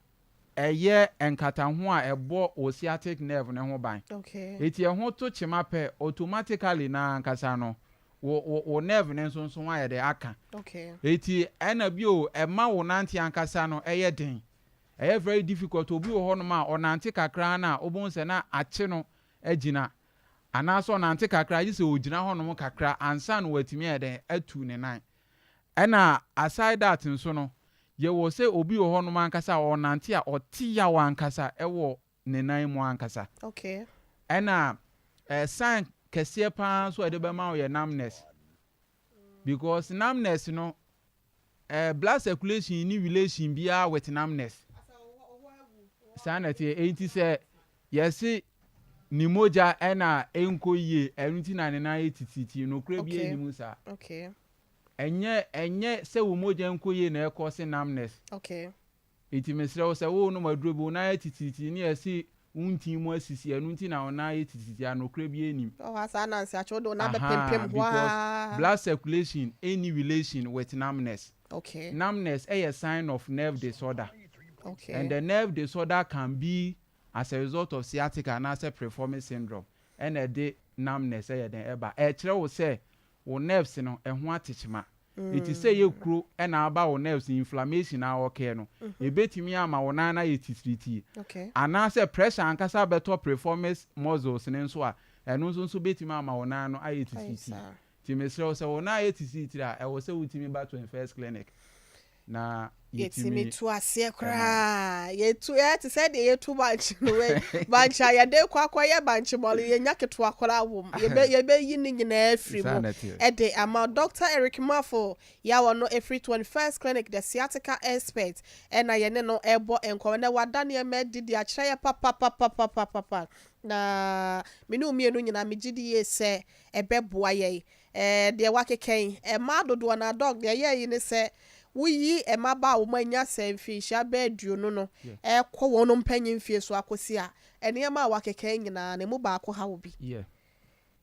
eye enkata ho a ebo sciatic nerve ne ho ban. Okay. Eti ho to chima pe automatically na ankasa no wo nerve ne nso nso wa ye de aka. Okay. Eti ena bi o ema wo nanti ankasa no eye den. Eye very difficult obi wo ho no ma onanti kakra na obon se na ache no agina. Anaso nante kakra yi se ogina honom kakra ansa no watimi eden atu ne nan ena aside that nso no ye wo se obi wo honom ankasa o nante a oti ya wa ankasa ewo ne nan mu ankasa. Okay. Ena sign kese pa so ede be ma wo ye numbness because numbness no blood circulation ni relation bia with numbness sanity enti se yes ni moja ena enko ye enuti na ne na etititi no kra bi enimu sa. Okay. Enye se wo moja enko ye na ekose numbness. Okay. Iti mesre wo se wo no madrobo na etititi ni esi unti mu asisi enuti na ona etititi no kra bi enim. Oh asa na nsi acho do na be pempem because blood circulation any relation with numbness. Okay. Numbness a sign of nerve disorder. Okay. And the nerve disorder can be as a result of sciatica and as a Pirifomis syndrome. And a day numbness den eba. Kire wo say wo nerves no ho atechema. It is say you kru and aba wo nerves inflammation a okay no. E betimi ama wo na na yetisiti. Okay. And as a pressure ankasa beto Pirifomis muscles ne nso a eno nso betimi ama wo na no ayetisiti. Ti mesre wo say wo na ayetisiti a e wo say wutimi ba 21st Clinc. Na yetimi to ase kra yetu te said ye too much no way bancha ye de kwakwa ye banchi mole ye nyaketo akora wom ye be yi ni nyina afri mu de ama Dr. Eric Mafo ya wono every 21st Clinc the sciatica expert na ye ne no ebo enko na wadane e medidi a kire ye papa na minu mienu nyina megidi ye se ebeboa ye de wakeken ma dodo na dog de ye ni se wuyi emaba wo manya semfi sha bedu no ekwo wono mpanyin fie so akosi a enema wakeka nyina na mu ba ko ha obi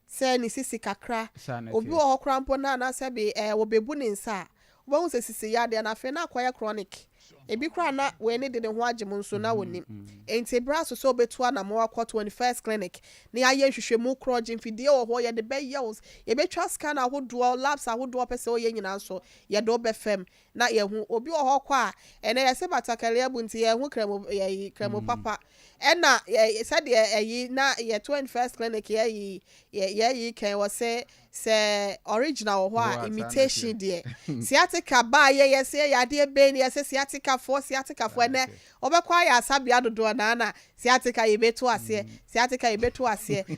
se ni sisi kakra obi wo krampo na na se be wo bebu ni nsa wo hu se sisi ya de na fe na akoya chronic ebi kra na we ne de ho agye mo nso na wonim enti braso so betu na mo akọ 21st Clinic na aye hwehwemu kro gye mfidie wo ho ye de be yews ye betwa scan ahodo labs ahodo pese o ye nyina so ye do be fam na ye hu obi wo ho kwa a ene ye se batakale abunti ye hu kremo papa ena said ye na ye 21st Clinic ye kan wo se original ho a imitation de sciatica ba ye se ya de be ne ye se sciatica for ne obekwa ya asabia dodo na sciatica ye betu ase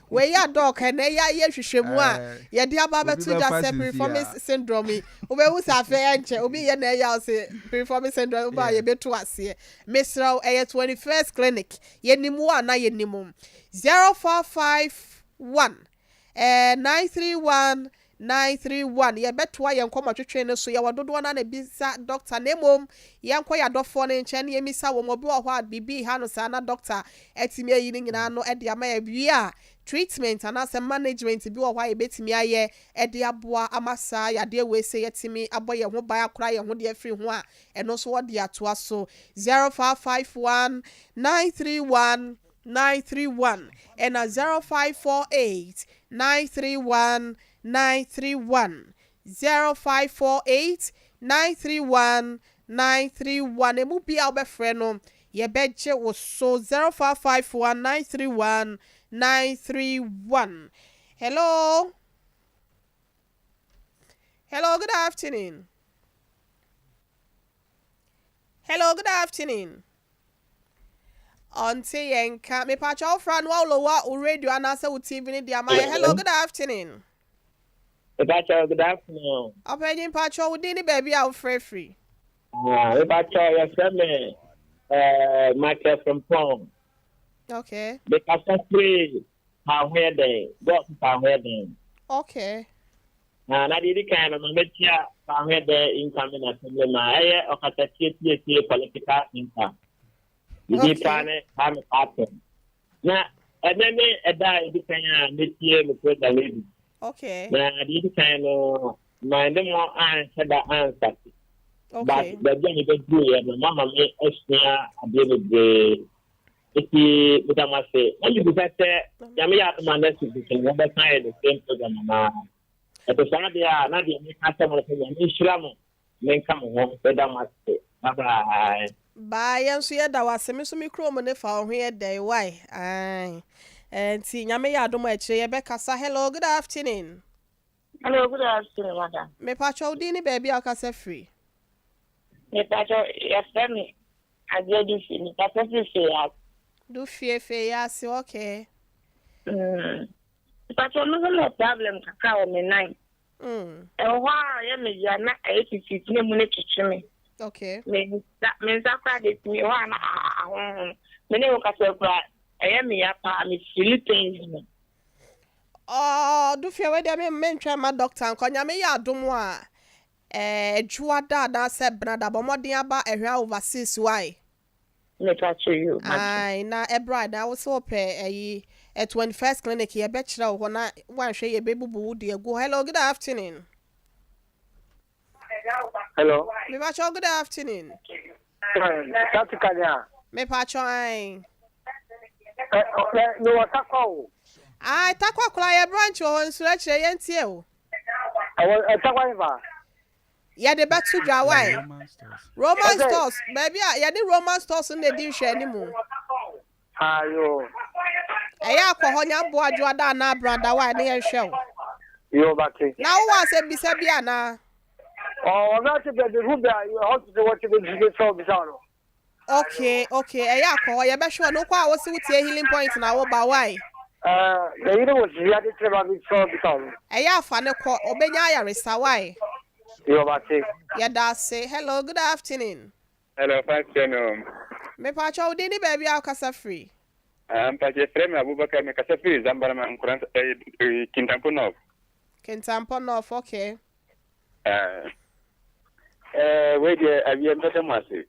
we ya doc na ya ye hwehwemu a ye de aba betu ja se Pirifomis Syndrome obewu sa fe enche obi ye na ya se Pirifomis Syndrome ba ye betu ase Mr. 21st Clinic ye nimu ana ye nimu 0451 931 ye betwa ye nkoma twetwe ne so ye wododo na bisa doctor nemom ye nkwa ya dofo ne nche ne yemisa wo mobi wo ho bibi ha no sa na doctor etimi ayi ne nyina no e de ama ya bia treatment and as management bi wo ho ye betimi aye e de aboa amasa ya de we se yetimi abo ye ho ba akora ye ho de afri ho a eno so wo de atoa so 0551 931 and a 0548 931 0548 931 emu bia obefre no ye beje wo so 0551 931 hello good afternoon Auntie Yenka, me pacha ofra no wa radio anasa u TV ni dia my hello good afternoon. Pacha good afternoon. Opinion pacha u di ni baby out free. Pacha your friend Michael from Pong. Okay. Because free how heading. What how heading. Okay. Na di kind of metia how heading income na problema. Aye okatatie political income. Di pane am happen. Na enene eda di kanya metie me program lebi. Okay. Na di kind of mind mo answer the answer. Okay. But the journey be do ya mama me estia abebe iti butama say when you say ya me ya man next week we be kind the same program na eto sana dia na dia me ka mo say me shira mo me nka mo ho be da ma say bye bye so ye da wasemi so mi kro mo ne fa ho ye dai why ai enti nyame ya adom a kire ye be kasa hello good afternoon madam me pa cho di ni baby akasa free me pa cho ya frame agedi fi ni pa cho fi ya do fe ya si okay pa cho no problem kaka o me nine e wa ya me ya na e ti ne mu ne chichime okay me zakwa de mi wa na me ne o ka so kra e me ya pa me Philippines do fe we de me ntwa ma doctor ankonya me ya adom a juada da se brada bomodin aba ehwa overseas why me touch you ai na brada I was so pe 21st Clinic ye be kira ho na wan hwe ye bebubu wo de go hello good afternoon hello me pa cho good afternoon Tatikanya me pa cho ai no watakwa ai takwa kula ye branch ho nsura kire ye ntie o takwa ba ye de betu dwa why Roman stores baby ye de Roman stores na di hwe ni mu ayo eya akọ nya bo adwo da na brada why na ye hwe o yo bati na wo wa se bisa bia na na te be the ruba hospital what be so bizarre okay eya akọ ye be hwe no kwa wo se wutie healing point na wo ba why the you know ya de treba be so bizarre eya afa ne ko obenya ya resa why yo bati ya da say hello good afternoon hello afternoon me pa cho di ni baby akasa free pa je frame Abubakar me kasa free zambara ma nkuran Kintampo no okay we dey awie mbete mase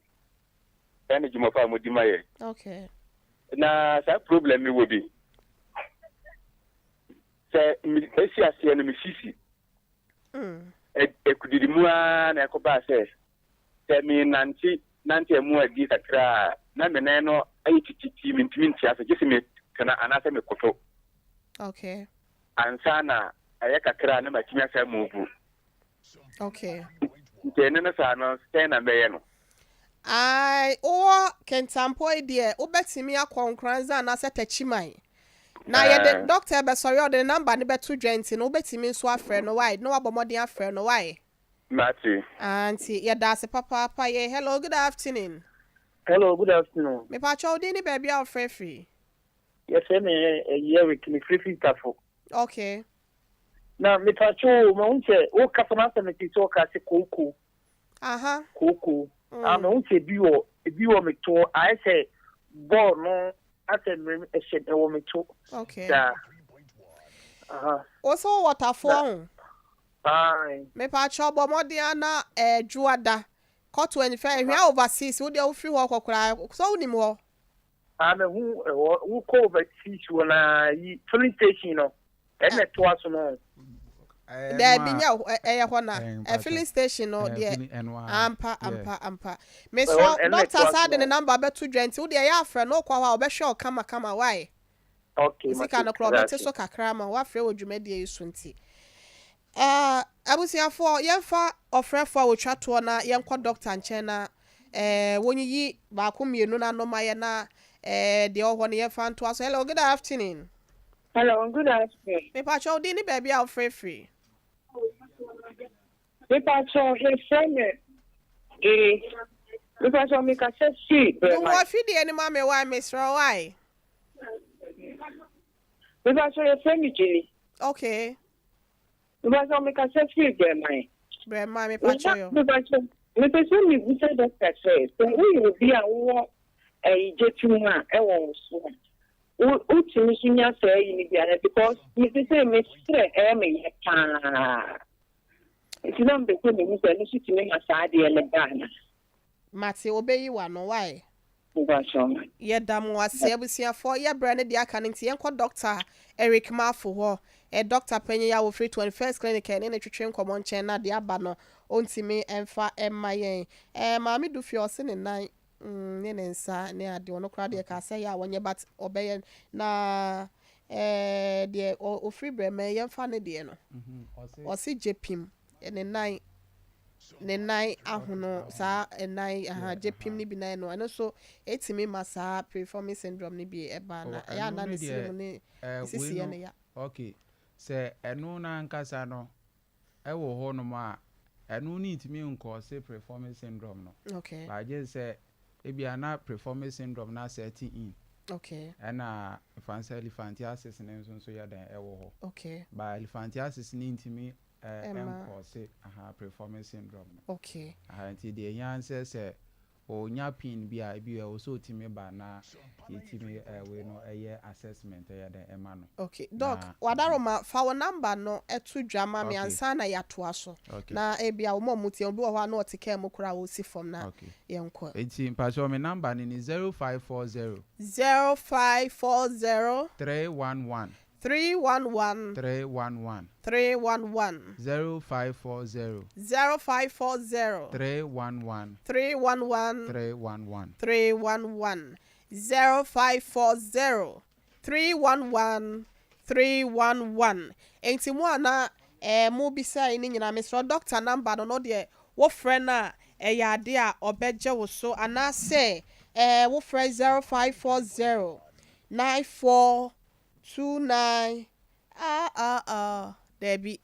ene jumofa modima ye okay na sa problem mi wo bi se mi esi ase no mi sisi ekudiri mu a na ekoba se mi nanti nante mu adi kakra na me no ayi titi mintimi ntia so gisi me kana anase me koto okay ansana aya kakra na matimi asa mu bu okay ntene na sa no stay na be no ai o kentampo idea obetimi akonkranza na setachimai na ye the doctor be sorry o the number ne beto dwenti no obetimi nso afre no why no abomodin afre no why Mati. auntie ye da se papa ye hello good afternoon. Hello, good afternoon. Me pa chow di ni baby out free. Yes, I'm a year with me free tafo. Okay. Now, me pa chow, me unche, o customer me to ka se kuku. Aha. Kuku. Me unche biwo me to, I say, bo no, I say me shed e wo me to. Okay. Da. Aha. Also waterfall. Fine. Me pa chow bo modiana juada. Call 25 here overseas wo dey free work kokra so unim ho Me who call overseas na yi filling station no e me to aso no there be nya ho na filling station no there ampa me so doctor said the number beto dwenti wo dey ya afre no kwa wa obehwe kama why okay sika no kro beti so kakra ma wa afre odwumade yesu nti abusiafo yemfa ofrefo wo twato na yenkɔ doctor nkyɛn na wonyi ba ko mienu na no maye na de ohɔ ne yemfa nto aso hello good afternoon. Hello, good afternoon. Me pa chow di ni baby out free. Me pa chow he friend me pa chow me ka se si Do mo fidi any ma me why Mr. Why? Me pa chow he friend Jenny. Okay. Me pa chow me ka se si be mai. Bre ma me pa chow yo. Me person me we say doctor say so we will be a wo jetu ma e wo so. Utimi sunya say ni bia because me say me stre me pa. It's not because me say no sitimi ma sa de le bana. Mate obeyi wa no why? Ye dam wase abusiafo ye bra ne de aka ne nti yenkɔ doctor Eric Mafo ho doctor panyin ya wo free 21st Clinc ne ne twetwe nkomo nkyɛn na de aba no ontimi emfa emma yen maami du fi ose ne nan ne nsa ne ade ono kra de ka sɛ ya wonye but obeye na de o free brema yemfa ne de no ose jepim ne nan ahono sa nan jepim ni bi nan no ano so etimi masa Pirifomis Syndrom ni bi eba na ya na ne simu ne sisi ye ne ya okay se eno na nkasa no ewo ho no ma eno ni itimi nko se Pirifomis Syndrom no okay ba je se ebia na Pirifomis Syndrom na setting in okay ana elephantiasis ne nso ya dan ewo ho okay ba elephantiasis ni intimi enko se Pirifomis Syndrom no okay anti de yan se o nya pin bia e o so timi ba na yetimi we no eye assessment ya den ema no okay doc wadaroma fa wo number no etu dwama me ansa na ya to aso na e bia wo mutie obi wo ho na otike mo kura wo si form na yenko enti mpacho me number ni 0540 311 311 311 311 0540 0540 311 311 311 311 0540 311 311 enti mo ana mo bisa ni nyina Mr. Doctor number no de wo friend na ya de a obeje wo so ana say wo friend 0540 9429 Debbie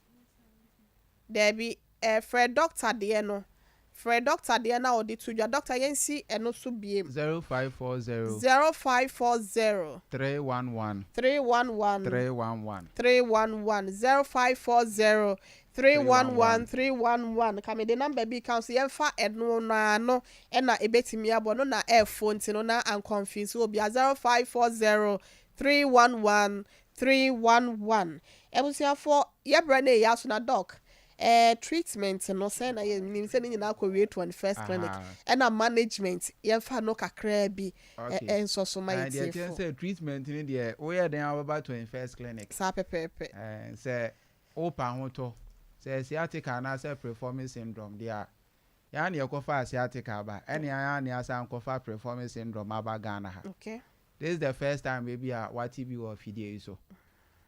Fred Doctor de no Fred Doctor de na odi to Doctor Yensi eno so biem 0540 0540 311 311 311 311 0540 311 311 kame the number be council yemfa eno na no e na ebetimi abo no na phone ti no na an confuse obi 0540 311 311 ebusiafo yebra na ya so na doc treatment no say na ye nim say ni na akɔwie 21st Clinc na management yemfa no kakra bi enso so my tie for say treatment ni de we ye den about 21st Clinc sa pepepe say opa ho to say sciatica na say Pirifomis Syndrome dia ya ne yakofa asiatic aba ene ya ne asa ankofa Pirifomis Syndrome aba Ghana ha. Okay. This is the first time maybe what TB or fidie so.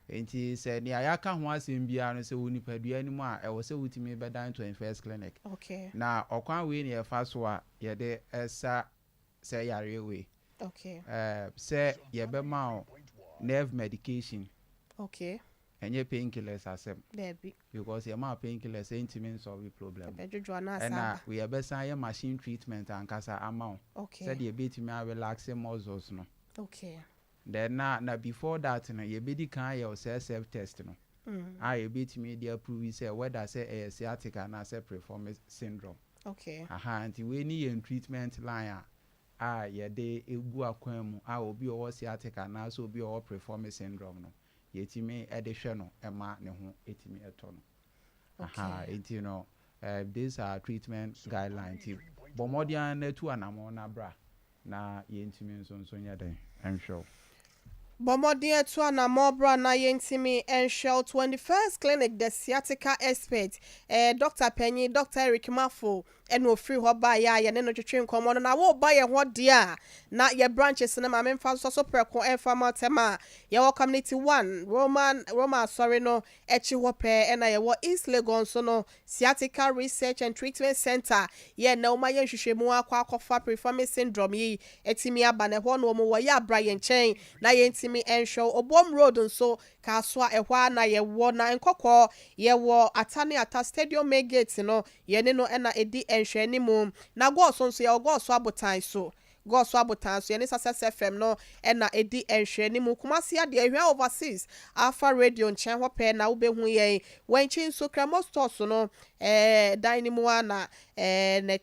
Enti said ne ayaka ho asem bia no se woni padua ni mu a e wo se wutimi beda 21st Clinic. Okay. Na okwan we ne yefa so a ye de esa se yare we. Okay. Say ye be ma nerve medication. Okay. And ye painkillers asem. There be. Because ye ma painkillers ain't solve the problem. And we have best machine treatment and kasa amount. Okay. Said ye bit me relax muscles no. Okay. Then na before that no ye be kan ye self test no. I bit me dey prove say whether say a sciatica na say Pirifomis Syndrome. Okay. Aha anti we need treatment line ye de egu akwan mu obi o sciatica na so obi o Pirifomis Syndrome no. Yetimi edehwe no ema ne ho etimi eto no. Aha enti no these are treatment guidelines. Bomodian na tu anamo na bra na yentimi nso nya den enhwe. Bomodie to na mobra na yentimi enshell 21st Clinic the sciatica expert Dr. Penny Dr. Eric Mafo eno free ho ba ya ne no twetwe nkomo no na wo ba ye ho dia na ye branches na ma memfa so preko enfa tema ye wo community 1 Roma sorry no echi ho pe na ye wo East Legon so no sciatica research and treatment center ye na uma ye hwehwemu akwa Pirifomis Syndrome yi etimi aba ne ho no mo wo ya bra ye nchen na yentimi enshow obom road nso ka so ehwa na ye wo na nkokọ ye wo atane ata stadium main gate no ye ne no na edi enhwe ni mu na go so nso ye go so abotan so ye ne Success FM no na edi enhwe ni mu Kumasi ade ehwa overseas Alpha Radio nchen ho pe na wo behu ye wenchi nso Kremo stores no dan ni mu ana ne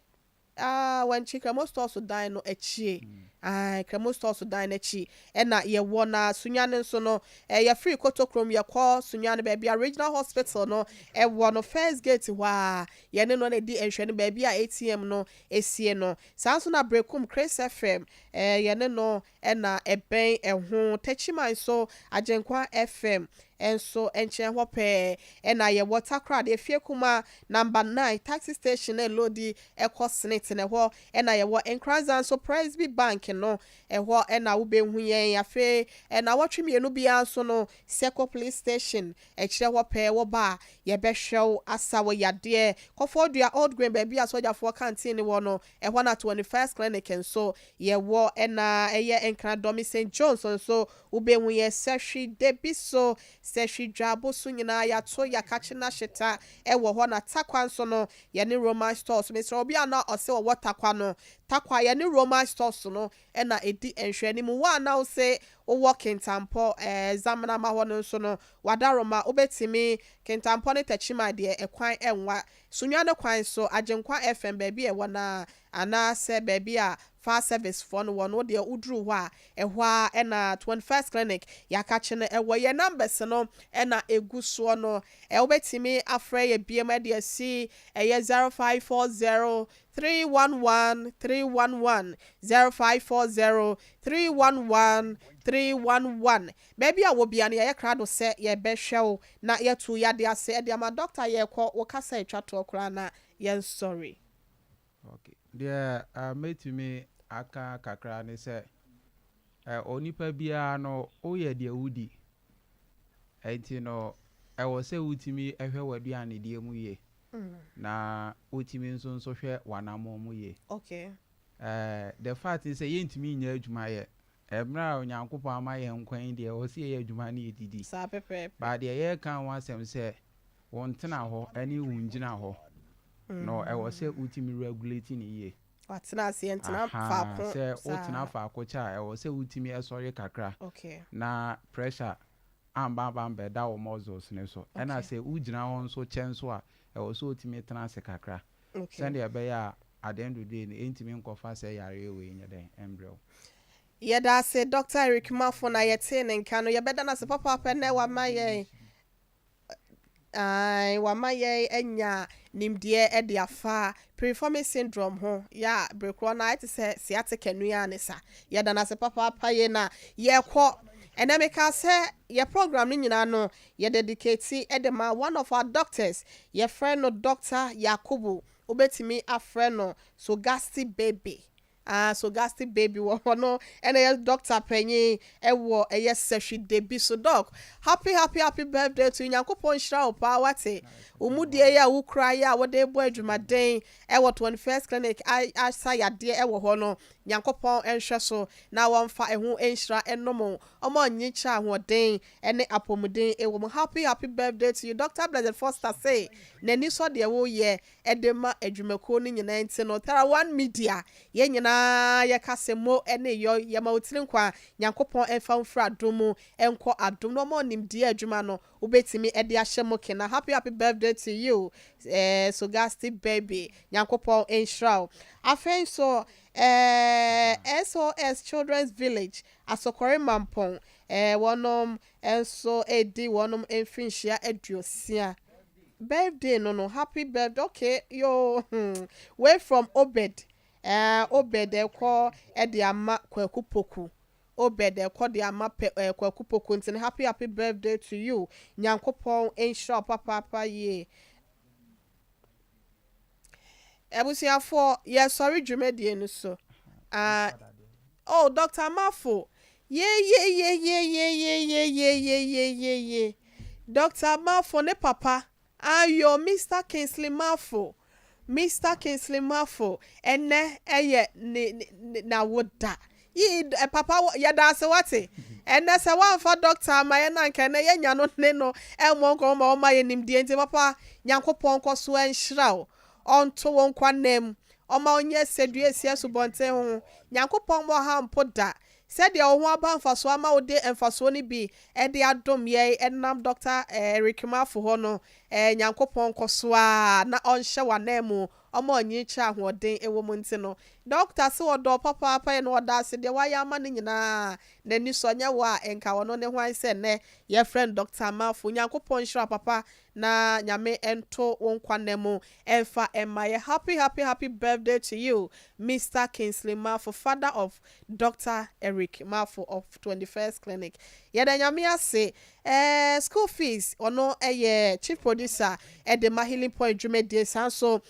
when Kremo stores dan no echie Kremo stores dan echi na ye wo na sunyane nso no ye free kotokrom ye call sunyane baby regional hospital no wo no first gate wa ye ne no na di enhwe no baby a ATM no esie no sanso na brekum Chris FM ye ne no na eben ehun techima so agenkwa FM enso enchen ho pe na ye water crowd efie kuma number 9 taxi station lodi ekosnet ne ho na ye wo Enkranzan so Presby Bank no ho na wo behu yen afe na watwemi enu bia so no Seko police station ekire ho pe wo ba ye behwew asawo yade kofodua old green baby asoja for canteen wo no ho na 21st Clinic enso ye wo na eye Enkran St Johnson so wo behu ye sehwi debiso sehwi dwabo so nyina ya to ya kachina sheta wo ho na takwa nso no ye ne Roman stores Mr. Obi ana ose wo takwa no takwa ye ne Roman stores no na edi enhwe ni mu wa na say o working tampo examiner ma ho no nso no wadaroma obetimi kentampo ne tachima de ekwan enwa sunwa ne kwan so agenkwa FM baby e wona ana se baby a far service for no one de udru ho a ehwa na 21st Clinic yakache na ewo ye numbers no na eguso no obetimi afre ye biem de si 0540 311 311 0540 311 311 baby a wo bia na ye krado se ye behwew na ye tu ya de ase de ma doctor ye ko wo kasa etwa to kra na ye sorry. Okay. There made me aka kakra ne se onipa bia no oye de wudi enti no e wo se wutimi ehwe waduane de mu ye na wutimi nso hwe wanamo mu ye. Okay. The fact is say yentimi nya adwuma ye emra onyankopɔ ama ye nkwan de wo se ye adwuma na edidi sa pepe ba de ye kan wasem se won tena ho ani wunjina ho no e wo se wutimi regulate ni ye watena se entena faako se wotena faako cha e wo se wutimi esori kakra. Okay. Na pressure amba be da wo muscles ne so e na se ugina ho nso chenso a e wo so wutimi tena se kakra. Okay. Send e be ya at the end of the day entimi nkofa se yare we nya den embryo. Yeda se Dr. Eric Mafo na yete ne nka no yebeda na se papa pa na wa maye wa maye enya nimdie e de afa Pirifomis Syndrome ho ya brekro na ite se sciatica nua ne sa yeda na se papa pa ye na ye kwo enemeka se ye program ni nyina no ye dedicate e de ma one of our doctors ye friend no Dr. Yakubu obetimi afre no so Gasti baby. So Gasti baby wo no and doctor penny ewo yes session debi so dog happy birthday to Nyankopon hira opa wate umudie ya wo kra ya wo de bo adwumaden ewo 21st Clinc asa yade ewo ho no Nyankopon enhwe so na wonfa ehu enhira enomo omo nyicha ahoden ene apomuden ewo mo happy birthday to you Dr. Blessed Foster say nani so de wo ye edema adwumako ni nyina enti no tara one media ye nyina ye kasemo ene yo ye ma otiri nkwa Nyankopon enfa mfra domu enko adom no mo nimdi adwuma no ubetimi ede ahyemo kena happy birthday to you so Gasti baby Nyankopon enhira afen so SOS Children's Village Asokore Mampong wonom enso edi wonom enfinhia aduosia birthday no happy birthday okay yo way from Obed ekọ ede ama kwakupoku Obed ekọ de ama kwakupoku ntin happy birthday to you Nyankopon enhira papa ye Ebusiafo ye sorry dwumedie no so oh Dr. Mafo ye Dr. Mafo ne papa ayo Mr. Kingsley Mafo ene eye na woda yi papa ya da se wate ene se wan fa doctor ma ye na nke na ye nya no ne no e mo nko ma o ma ye nimdie nti papa Nyankopon koso enhira o onto won kwanem oma onye sedue siesu bonten ho Nyankopon mo ha mpoda said the one aba mfaso ama ode mfaso ni bi e de adom ye enam Dr. Eric Mafo ho no Nyankopon koso a na onhye wanemu omo onyi cha ahoden ewo munti no doctor se odo papa ye no oda se de waya ama ni nyina na ni so nya wa enka wono ne hwan se ne ye friend Dr. Mafo Nyankopon hira papa na nyame ento wonkwanemu enfa emaye happy birthday to you Mr. Kingsley Mafo father of Dr. Eric Mafo of 21st Clinc yeda nyame ase school fees ono chief producer at the Healing Point Jumedie sanso